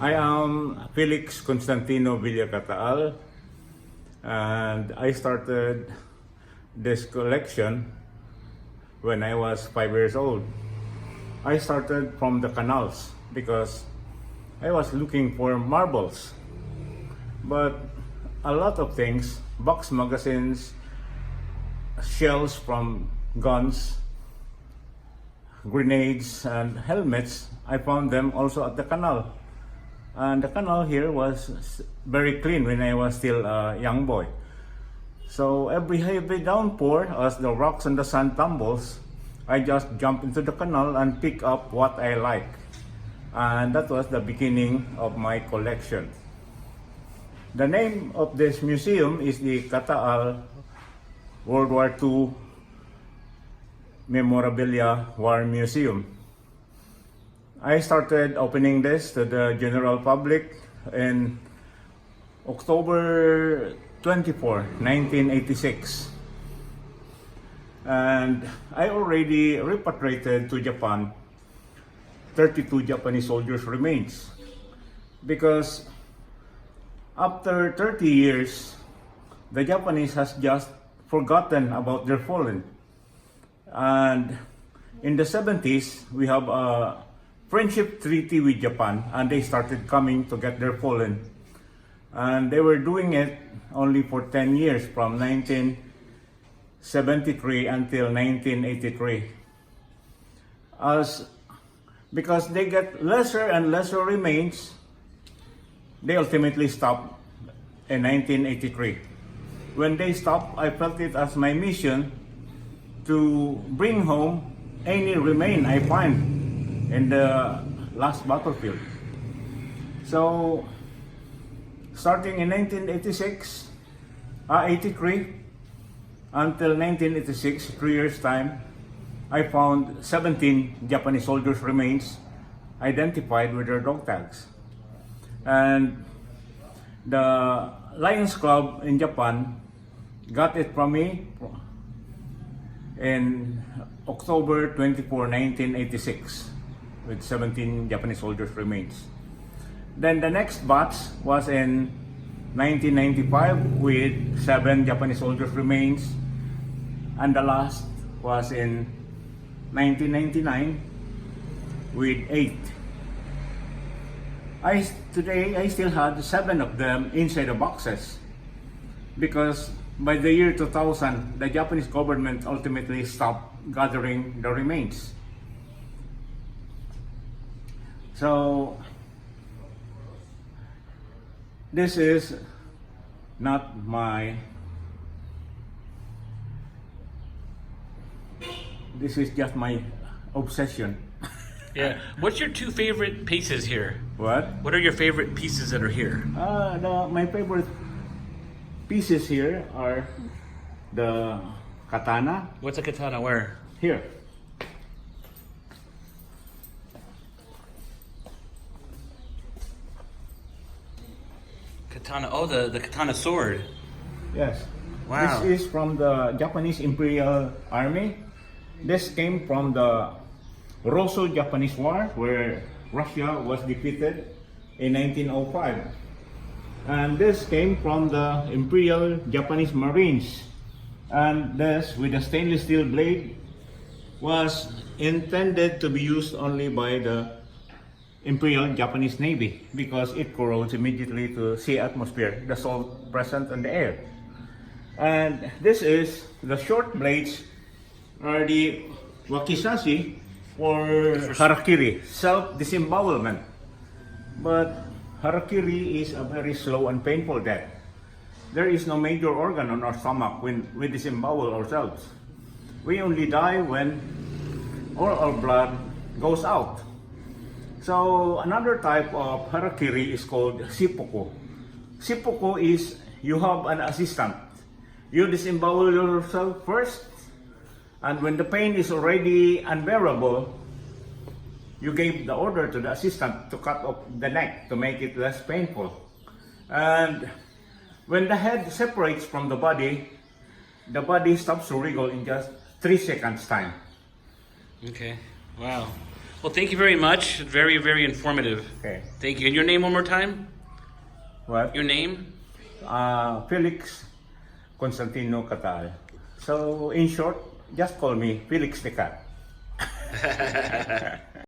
I am Felix Constantino Cata-Al, and I started this collection when I was 5 years old. I started from the canals because I was looking for marbles, but a lot of things, box magazines, shells from guns, grenades, and helmets, I found them also at the canal. And the canal here was very clean when I was still a young boy. So every heavy downpour, as the rocks and the sand tumbles, I just jump into the canal and pick up what I like. And that was the beginning of my collection. The name of this museum is the Cata-Al World War II Memorabilia War Museum. I started opening this to the general public in October 24, 1986. And I already repatriated to Japan 32 Japanese soldiers' remains, because after 30 years, the Japanese has just forgotten about their fallen. And in the 70s, we have a friendship treaty with Japan, and they started coming to get their fallen. And they were doing it only for 10 years, from 1973 until 1983. Because they get lesser and lesser remains, they ultimately stopped in 1983. When they stopped, I felt it as my mission to bring home any remain I find in the last battlefield. So, starting in 1983 until 1986, 3 years time, I found 17 Japanese soldiers' remains identified with their dog tags. And the Lions Club in Japan got it from me in October 24, 1986, with 17 Japanese soldiers' remains. Then the next batch was in 1995 with 7 Japanese soldiers' remains, and the last was in 1999 with 8. Today I still had 7 of them inside the boxes, because by the year 2000, the Japanese government ultimately stopped gathering the remains. So, this is not my... This is just my obsession. Yeah. What's your 2 favorite pieces here? What? What are your favorite pieces that are here? My favorite pieces here are the katana. What's a katana? Where? Here. Katana. Oh, the Katana Sword. Yes. Wow. This is from the Japanese Imperial Army. This came from the Russo-Japanese War, where Russia was defeated in 1905. And this came from the Imperial Japanese Marines. And this, with a stainless steel blade, was intended to be used only by the Imperial Japanese Navy, because it corrodes immediately to sea atmosphere, the salt present in the air. And this is the short blades, are the wakizashi, for harakiri, self-disembowelment. But harakiri is a very slow and painful death. There is no major organ on our stomach when we disembowel ourselves. We only die when all our blood goes out. So another type of harakiri is called seppuku. Seppuku is you have an assistant. You disembowel yourself first, and when the pain is already unbearable, you gave the order to the assistant to cut off the neck to make it less painful. And when the head separates from the body stops to wriggle in just 3 seconds time. Okay. Wow. Well, thank you very much. Very, very informative. Okay. Thank you. And your name one more time? What? Your name? Felix Constantino Cata-Al. So, in short, just call me Felix the Cat.